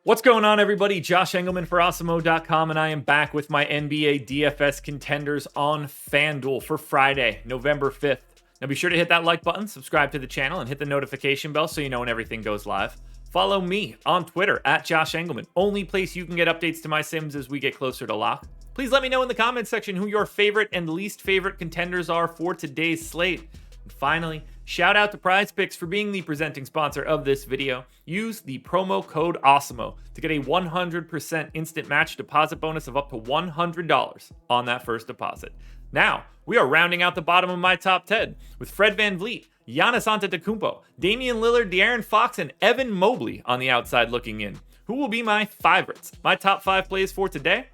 What's going on, everybody? Josh Engleman for Awesemo.com, and I am back with my NBA DFS contenders on FanDuel for Friday, November 5th. Now be sure to hit that like button, subscribe to the channel, and hit the notification bell so you know when everything goes live. Follow me on Twitter at Josh Engleman, only place you can get updates to my sims as we get closer to lock. Please let me know in the comments section who your favorite and least favorite contenders are for today's slate. And finally, shout out to PrizePicks for being the presenting sponsor of this video. Use the promo code Awesemo to get a 100% instant match deposit bonus of up to $100 on that first deposit. Now, we are rounding out the bottom of my top 10 with Fred VanVleet, Giannis Antetokounmpo, Damian Lillard, De'Aaron Fox, and Evan Mobley on the outside looking in. Who will be my favorites? My top 5 plays for today?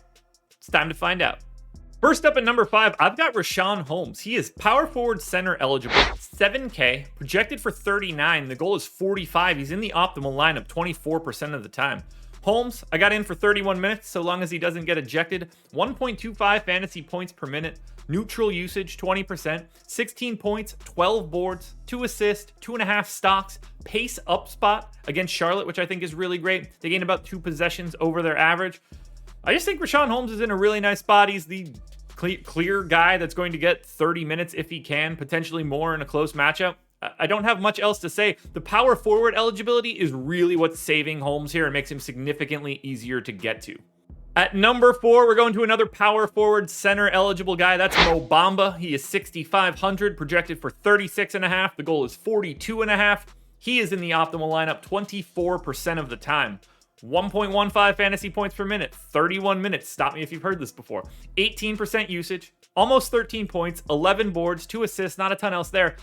It's time to find out. First up at number 5, I've got Richaun Holmes. He is power forward center eligible, 7K, projected for 39. The goal is 45. He's in the optimal lineup 24% of the time. Holmes, I got in for 31 minutes, so long as he doesn't get ejected. 1.25 fantasy points per minute. Neutral usage, 20%. 16 points, 12 boards, 2 assists, 2.5 stocks. Pace up spot against Charlotte, which I think is really great. They gain about 2 possessions over their average. I just think Richaun Holmes is in a really nice spot. He's the clear guy that's going to get 30 minutes if he can, potentially more in a close matchup. I don't have much else to say. The power forward eligibility is really what's saving Holmes here and makes him significantly easier to get to. At number 4, we're going to another power forward center eligible guy. That's Mohamed Bamba. He is 6,500, projected for 36.5. The goal is 42.5. He is in the optimal lineup 24% of the time. 1.15 fantasy points per minute, 31 minutes. Stop me if you've heard this before. 18% usage, almost 13 points, 11 boards, 2 assists, not a ton else there.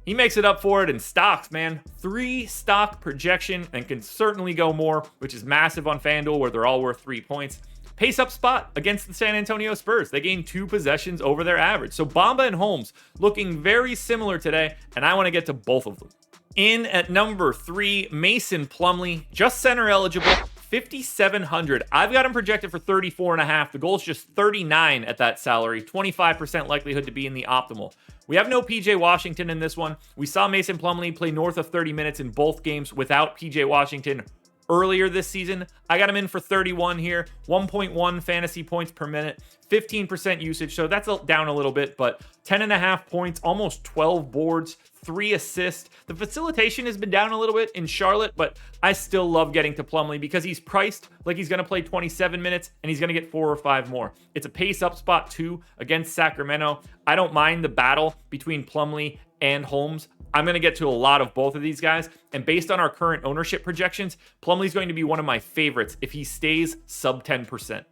He makes it up for it in stocks, man. 3 stock projection and can certainly go more, which is massive on FanDuel where they're all worth 3 points. Pace up spot against the San Antonio Spurs. They gained 2 possessions over their average. So Bamba and Holmes looking very similar today, and I want to get to both of them. In at number 3, Mason Plumlee, just center eligible, 5,700. I've got him projected for 34.5. The goal is just 39 at that salary, 25% likelihood to be in the optimal. We have no PJ Washington in this one. We saw Mason Plumlee play north of 30 minutes in both games without PJ Washington earlier this season. I got him in for 31 here, 1.1 fantasy points per minute, 15% usage, so that's down a little bit, but 10.5 points, almost 12 boards, 3 assists. The facilitation has been down a little bit in Charlotte, but I still love getting to Plumlee because he's priced like he's going to play 27 minutes and he's going to get 4 or 5 more. It's a pace up spot too against Sacramento. I don't mind the battle between Plumlee and Holmes. I'm going to get to a lot of both of these guys, and based on our current ownership projections, Plumlee's going to be one of my favorites if he stays sub 10%.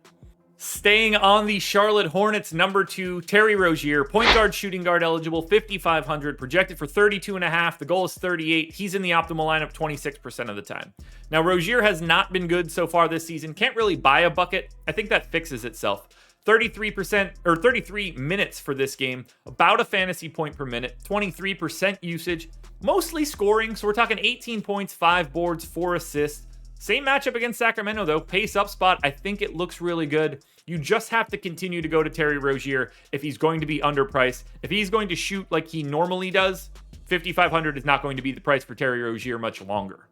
Staying on the Charlotte Hornets, number 2, Terry Rozier, point guard, shooting guard eligible, 5,500, projected for 32.5. The goal is 38. He's in the optimal lineup 26% of the time. Now, Rozier has not been good so far this season. Can't really buy a bucket. I think that fixes itself. 33% or 33 minutes for this game, about a fantasy point per minute, 23% usage, mostly scoring. So we're talking 18 points, 5 boards, 4 assists. Same matchup against Sacramento though. Pace up spot, I think it looks really good. You just have to continue to go to Terry Rozier if he's going to be underpriced. If he's going to shoot like he normally does, 5,500 is not going to be the price for Terry Rozier much longer.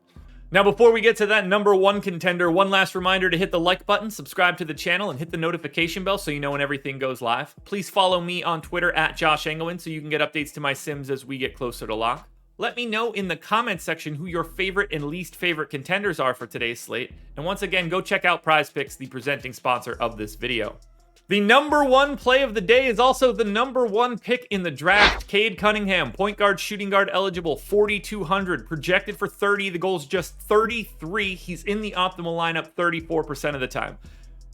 Now, before we get to that number 1 contender, one last reminder to hit the like button, subscribe to the channel, and hit the notification bell so you know when everything goes live. Please follow me on Twitter at Josh Engleman so you can get updates to my sims as we get closer to lock. Let me know in the comments section who your favorite and least favorite contenders are for today's slate. And once again, go check out PrizePicks, the presenting sponsor of this video. The number 1 play of the day is also the number 1 pick in the draft. Cade Cunningham, point guard, shooting guard eligible, 4,200, projected for 30. The goal is just 33. He's in the optimal lineup 34% of the time.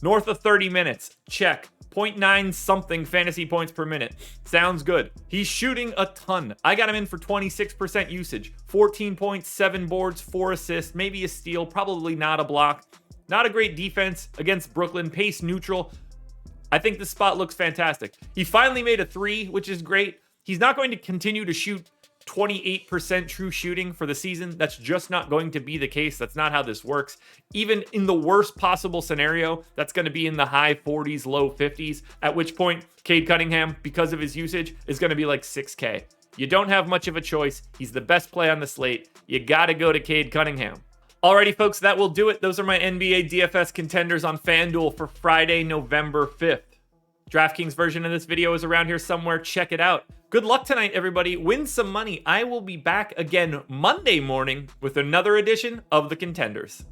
North of 30 minutes, check. 0.9 something fantasy points per minute. Sounds good. He's shooting a ton. I got him in for 26% usage, 14 points, 7 boards, 4 assists, maybe a steal, probably not a block. Not a great defense against Brooklyn, pace neutral. I think this spot looks fantastic. He finally made a 3, which is great. He's not going to continue to shoot 28% true shooting for the season. That's just not going to be the case. That's not how this works. Even in the worst possible scenario, that's going to be in the high 40s, low 50s, at which point Cade Cunningham, because of his usage, is going to be like 6K. You don't have much of a choice. He's the best play on the slate. You got to go to Cade Cunningham. Alrighty, folks, that will do it. Those are my NBA DFS contenders on FanDuel for Friday, November 5th. DraftKings version of this video is around here somewhere. Check it out. Good luck tonight, everybody. Win some money. I will be back again Monday morning with another edition of the Contenders.